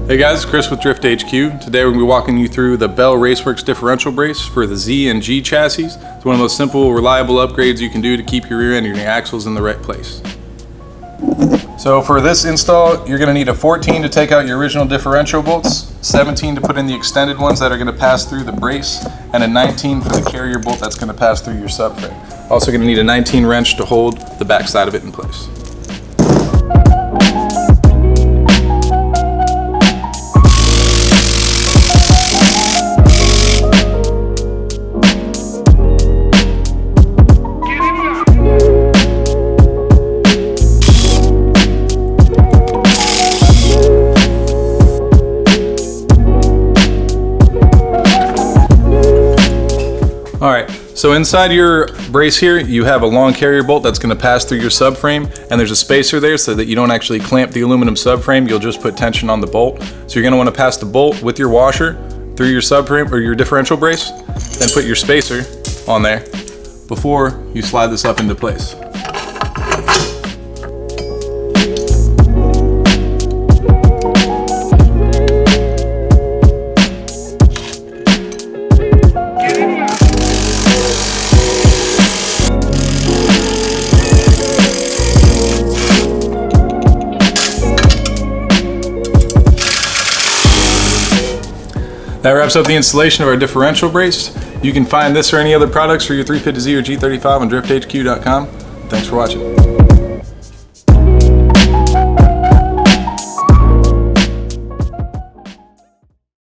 Hey guys, Chris with Drift HQ. Today we're going to be walking you through the Bell Raceworks differential brace for the Z and G chassis. It's one of the most simple, reliable upgrades you can do to keep your rear end and your axles in the right place. So for this install, you're going to need a 14 to take out your original differential bolts, 17 to put in the extended ones that are going to pass through the brace, and a 19 for the carrier bolt that's going to pass through your subframe. Also going to need a 19 wrench to hold the back side of it in place. Alright, so inside your brace here, you have a long carrier bolt that's going to pass through your subframe, and there's a spacer there so that you don't actually clamp the aluminum subframe, you'll just put tension on the bolt. So you're going to want to pass the bolt with your washer through your subframe or your differential brace, then put your spacer on there before you slide this up into place. That wraps up the installation of our differential brace. You can find this or any other products for your 350Z or G35 on drifthq.com. Thanks for watching.